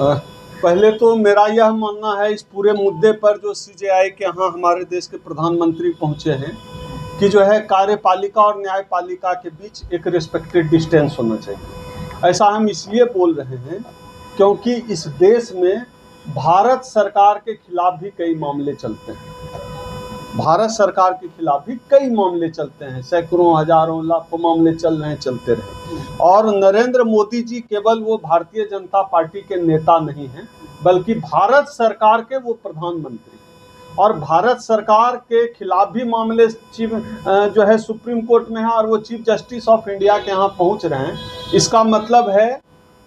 पहले तो मेरा यह मानना है इस पूरे मुद्दे पर जो सीजेआई के यहाँ हमारे देश के प्रधानमंत्री पहुँचे हैं कि जो है कार्यपालिका और न्यायपालिका के बीच एक रिस्पेक्टेड डिस्टेंस होना चाहिए। ऐसा हम इसलिए बोल रहे हैं क्योंकि इस देश में भारत सरकार के खिलाफ भी कई मामले चलते हैं। भारत सरकार के खिलाफ भी कई मामले चलते हैं, सैकड़ों हजारों लाखों मामले चल रहे हैं, चलते रहे। और नरेंद्र मोदी जी केवल वो भारतीय जनता पार्टी के नेता नहीं हैं, बल्कि भारत सरकार के वो प्रधानमंत्री, और भारत सरकार के खिलाफ भी मामले जो है सुप्रीम कोर्ट में है और वो चीफ जस्टिस ऑफ इंडिया के यहाँ पहुँच रहे हैं। इसका मतलब है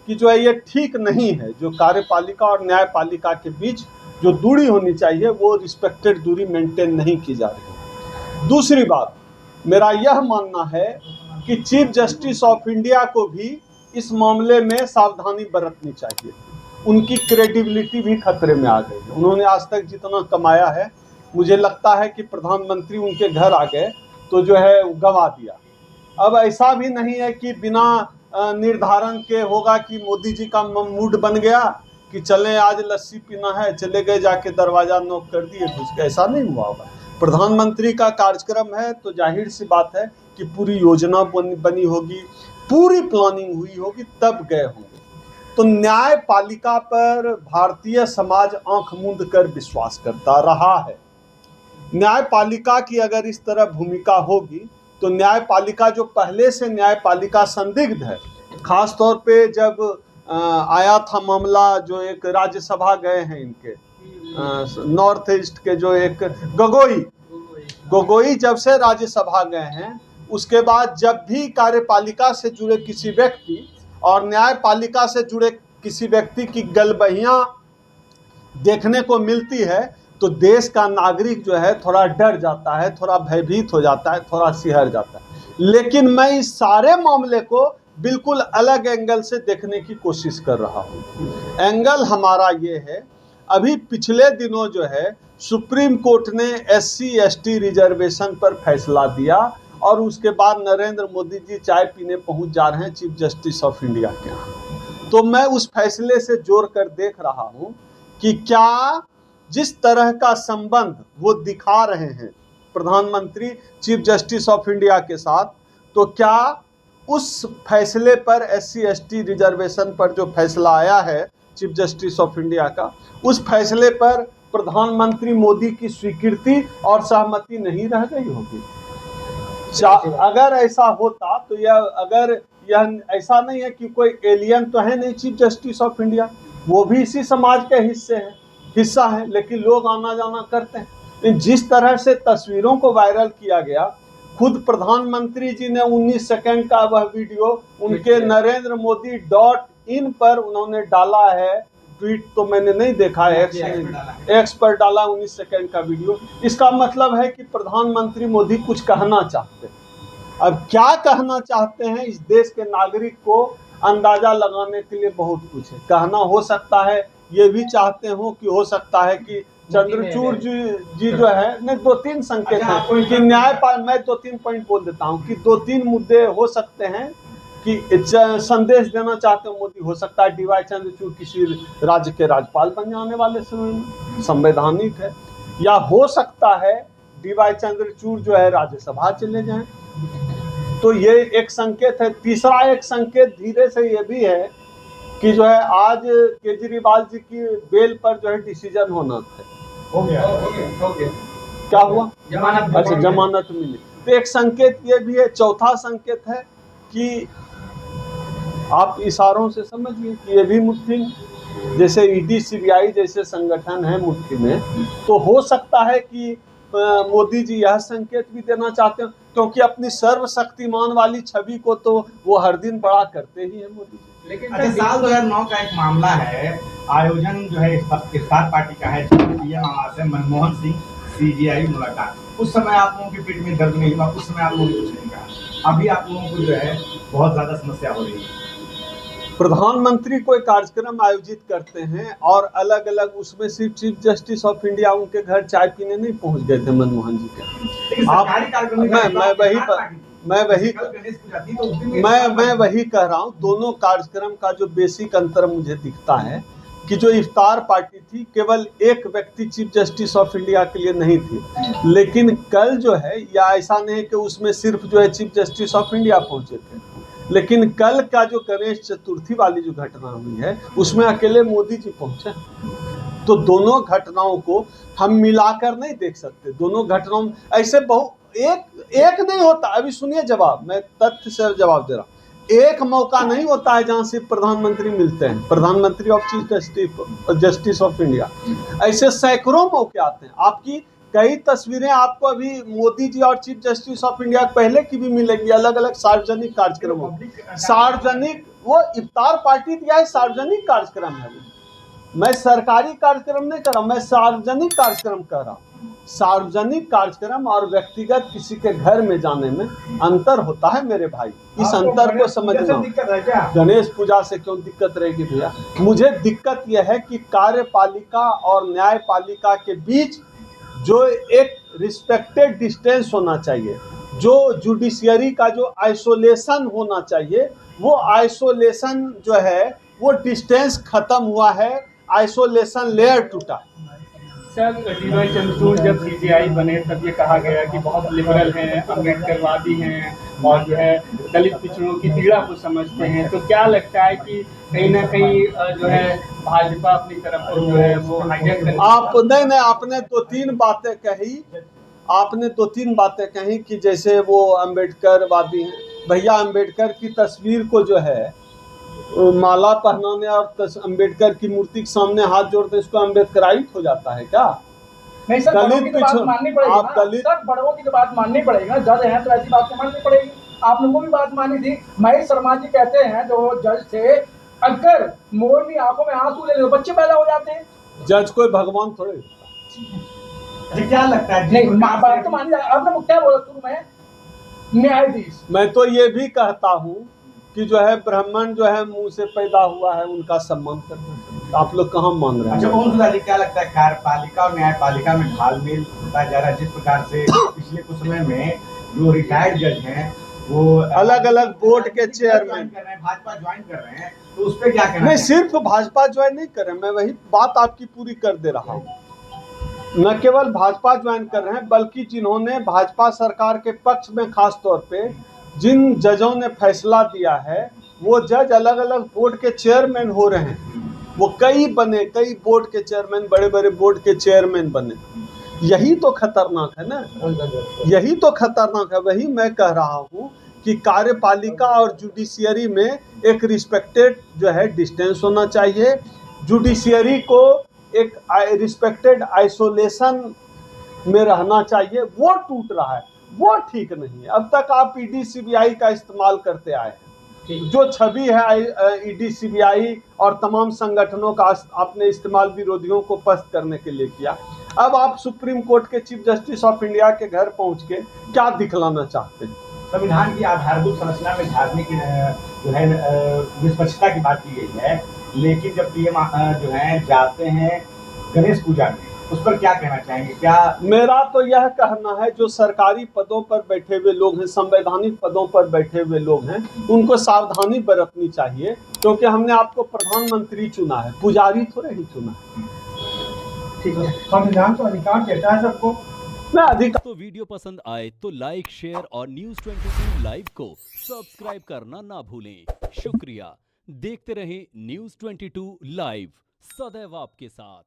कि जो है ये ठीक नहीं है, जो कार्यपालिका और न्यायपालिका के बीच जो दूरी होनी चाहिए वो रिस्पेक्टेड दूरी मेंटेन नहीं की जा रही है। दूसरी बात, मेरा यह मानना है कि चीफ जस्टिस ऑफ इंडिया को भी इस मामले में सावधानी बरतनी चाहिए। उनकी क्रेडिबिलिटी भी खतरे में आ गई है। उन्होंने आज तक जितना कमाया है, मुझे लगता है कि प्रधानमंत्री उनके घर आ गए तो जो है गंवा दिया। अब ऐसा भी नहीं है कि बिना निर्धारण के होगा कि मोदी जी का मूड बन गया कि चलें आज लस्सी पीना है, चले गए जाके दरवाजा नॉक कर दिए घुस गए, ऐसा नहीं हुआ होगा। प्रधानमंत्री का कार्यक्रम है तो जाहिर सी बात है कि पूरी योजना बनी होगी, पूरी प्लानिंग हुई होगी, तब गए होंगे। तो न्यायपालिका पर भारतीय समाज आंख मूंद कर विश्वास करता रहा है। न्यायपालिका की अगर इस तरह भूमिका होगी तो न्यायपालिका जो पहले से न्यायपालिका संदिग्ध है, खास तौर पे जब आया था मामला जो एक राज्यसभा गए हैं इनके नॉर्थ ईस्ट के जो एक गोगोई जब से राज्यसभा गए हैं, उसके बाद जब भी कार्यपालिका से जुड़े किसी व्यक्ति और न्यायपालिका से जुड़े किसी व्यक्ति की गलबहियां देखने को मिलती है तो देश का नागरिक जो है थोड़ा डर जाता है, थोड़ा भयभीत हो जाता है, थोड़ा सिहर जाता है। लेकिन मैं इस सारे मामले को बिल्कुल अलग एंगल से देखने की कोशिश कर रहा हूँ। एंगल हमारा ये है, अभी पिछले दिनों जो है सुप्रीम कोर्ट ने SC/ST रिजर्वेशन पर फैसला दिया और उसके बाद नरेंद्र मोदी जी चाय पीने पहुंच जा रहे हैं चीफ जस्टिस ऑफ इंडिया के यहाँ। तो मैं उस फैसले से जोड़ कर देख रहा हूँ कि क्या जिस तरह का संबंध वो दिखा रहे हैं प्रधानमंत्री चीफ जस्टिस ऑफ इंडिया के साथ, तो क्या उस फैसले पर SC/ST रिजर्वेशन पर जो फैसला आया है चीफ जस्टिस ऑफ इंडिया का, उस फैसले पर प्रधानमंत्री मोदी की स्वीकृति और सहमति नहीं रह गई होगी? अगर ऐसा होता तो यह ऐसा नहीं है कि कोई एलियन तो है नहीं चीफ जस्टिस ऑफ इंडिया, वो भी इसी समाज के हिस्सा है, लेकिन लोग आना जाना करते हैं। जिस तरह से तस्वीरों को वायरल किया गया, खुद प्रधानमंत्री जी ने 19 सेकंड का वह वीडियो उनके NarendraModi.in पर उन्होंने डाला है। ट्वीट तो मैंने नहीं देखा है, एक्स पर डाला 19 सेकंड का वीडियो। इसका मतलब है कि प्रधानमंत्री मोदी कुछ कहना चाहते हैं। अब क्या कहना चाहते हैं इस देश के नागरिक को अंदाजा लगाने के लिए बहुत कुछ है। कहना हो सकता है ये भी चाहते हो कि हो सकता है कि चंद्रचूड़ जी जो है, नहीं 2-3 संकेत हैं कि मैं 2-3 पॉइंट बोल देता हूं कि 2-3 मुद्दे हो सकते हैं कि संदेश देना चाहते हो मोदी। हो सकता है DY चंद्रचूड़ किसी राज्य के राज्यपाल बन जाने वाले समय में, संवैधानिक है। या हो सकता है DY चंद्रचूड़ जो है राज्यसभा चले जाएं, तो ये एक संकेत है। तीसरा एक संकेत धीरे से ये भी है कि जो है आज केजरीवाल जी की बेल पर जो है डिसीजन होना था, हो गया। क्या हुआ? अच्छा, जमानत मिली। तो एक संकेत ये भी है। चौथा संकेत है कि आप इशारों से समझिए कि ये भी मुट्ठी में, जैसे ED CBI जैसे संगठन है मुट्ठी में, तो हो सकता है कि मोदी जी यह संकेत भी देना चाहते हैं, क्योंकि अपनी सर्वशक्तिमान वाली छवि को तो वो हर दिन बड़ा करते ही है मोदी जी। लेकिन साल 2009 का एक मामला है, आयोजन जो है इफ्तार पार्टी का है, PM आवास है, मनमोहन सिंह CGI मुलाकात। उस समय आप लोगों की पेट में दर्द नहीं हुआ, उस समय आप लोगों ने कुछ नहीं कहा। अभी आप लोगों को जो है बहुत ज्यादा समस्या हो रही है। प्रधानमंत्री कोई कार्यक्रम आयोजित करते हैं और अलग अलग, उसमें सिर्फ चीफ जस्टिस ऑफ इंडिया उनके घर चाय पीने नहीं पहुंच गए थे मनमोहन जी के। मैं वही कह रहा हूँ, दोनों कार्यक्रम का जो बेसिक अंतर मुझे दिखता है कि जो इफ्तार पार्टी थी केवल एक व्यक्ति चीफ जस्टिस ऑफ इंडिया के लिए नहीं थी, लेकिन कल जो है, या ऐसा नहीं है कि उसमें सिर्फ जो है चीफ जस्टिस ऑफ इंडिया पहुंचे थे, लेकिन कल का जो गणेश चतुर्थी वाली जो घटना हुई है उसमें अकेले मोदी जी पहुंचे। तो दोनों घटनाओं को हम मिलाकर नहीं देख सकते। दोनों घटनाओं ऐसे एक नहीं होता। अभी सुनिए जवाब, मैं तथ्य से जवाब दे रहा हूँ। एक मौका नहीं होता है जहां सिर्फ प्रधानमंत्री मिलते हैं, प्रधानमंत्री of chief justice of India. ऐसे सैकड़ों मौके आते हैं। आपकी कई तस्वीरें आपको अभी मोदी जी और चीफ जस्टिस ऑफ इंडिया पहले की भी मिलेंगी, अलग अलग सार्वजनिक कार्यक्रमों। सार्वजनिक, वो इफ्तार पार्टी दिया है, सार्वजनिक कार्यक्रम है। मैं सरकारी कार्यक्रम नहीं कर रहा, मैं सार्वजनिक कार्यक्रम कर रहा हूँ। सार्वजनिक कार्यक्रम और व्यक्तिगत किसी के घर में जाने में अंतर होता है मेरे भाई। इस अंतर को समझना। गणेश पूजा से क्यों दिक्कत रहेगी भैया? मुझे दिक्कत यह है कि कार्यपालिका और न्यायपालिका के बीच जो एक रिस्पेक्टेड डिस्टेंस होना चाहिए, जो जुडिशियरी का जो आइसोलेशन होना चाहिए, वो आइसोलेशन जो है वो डिस्टेंस खत्म हुआ है, आइसोलेशन लेयर टूटा। Sir, D Y. चंद्रचूड़ जब सीजेआई बने तब ये कहा गया कि बहुत लिबरल हैं, अम्बेडकरवादी हैं और जो है दलित पिछड़ों की पीड़ा को समझते हैं। तो क्या लगता है कि कहीं ना कहीं जो है भाजपा अपनी तरफ को जो है वो हाईजैक कर आप नहीं, आपने दो तीन बातें कही कि जैसे वो अम्बेडकरवादी हैं। भैया, अम्बेडकर की तस्वीर को जो है माला पहनाने और अम्बेडकर की मूर्ति के सामने हाथ जोड़ते इसको अम्बेडकराइट हो जाता है क्या? नहीं सर, बड़ों की तो बात माननी पड़ेगी। आप दलित, सर बड़ों की तो बात माननी पड़ेगी ना, जज हैं तो ऐसी बात तो माननी पड़ेगी। आप लोगों को भी बात मानी थी। महेश शर्मा जी कहते हैं जो जज थे, अगर मोरनी आंखों में आंसू ले लो बच्चे पैदा हो जाते हैं। जज कोई भगवान थोड़े। क्या लगता है? नहीं, बात तो मानी जाए। आपने क्या बोला शुरू में, न्यायाधीश। मैं तो ये भी कहता हूँ कि जो है ब्राह्मण जो है मुंह से पैदा हुआ है, उनका सम्मान करना चाहिए। आप लोग कहाँ मान रहे हैं? अच्छा ओम सुधा जी, क्या लगता है कार्यपालिका और न्यायपालिका में घालमेल होता जा रहा है? जिस प्रकार से पिछले कुछ समय में जो रिटायर्ड जज हैं वो अलग अलग बोर्ड के चेयरमैन कर रहे हैं, भाजपा ज्वाइन कर रहे हैं, तो उस पर क्या कहना? नहीं, सिर्फ भाजपा ज्वाइन नहीं कर रहे, मैं वही बात आपकी पूरी कर दे रहा हूँ। न केवल भाजपा ज्वाइन कर रहे हैं, बल्कि जिन्होंने भाजपा सरकार के पक्ष में खास तौर पे जिन जजों ने फैसला दिया है, वो जज अलग अलग बोर्ड के चेयरमैन हो रहे हैं। वो कई बोर्ड के चेयरमैन, बड़े बड़े बोर्ड के चेयरमैन बने। यही तो खतरनाक है ना, यही तो खतरनाक है। वही मैं कह रहा हूँ कि कार्यपालिका और जुडिशियरी में एक रिस्पेक्टेड जो है डिस्टेंस होना चाहिए। जुडिशियरी को एक रिस्पेक्टेड आइसोलेशन में रहना चाहिए। वो टूट रहा है, वो ठीक नहीं है। अब तक आप ईडी सीबीआई का इस्तेमाल करते आए हैं। जो छवि है ईडी सीबीआई और तमाम संगठनों का आपने इस्तेमाल विरोधियों को पस्त करने के लिए किया। अब आप सुप्रीम कोर्ट के चीफ जस्टिस ऑफ इंडिया के घर पहुंच के क्या दिखलाना चाहते हैं? संविधान की आधारभूत संरचना में झारने की जो है निष्पक्षता की बात की गई है, लेकिन जब पीएम जो है जाते हैं गणेश पूजा में, उस पर क्या कहना चाहेंगे? क्या मेरा तो यह कहना है, जो सरकारी पदों पर बैठे हुए लोग हैं, संवैधानिक पदों पर बैठे हुए लोग हैं, उनको सावधानी बरतनी चाहिए, क्योंकि हमने आपको प्रधानमंत्री चुना है, पुजारी थोड़े ही चुना है। ठीक है, संविधान तो अधिकार देता है सबको। मैं अधिकार। तो वीडियो पसंद आए तो लाइक, शेयर और News 22 लाइव को सब्सक्राइब करना ना भूलें। शुक्रिया। देखते रहें News 22 लाइव, सदैव आपके साथ।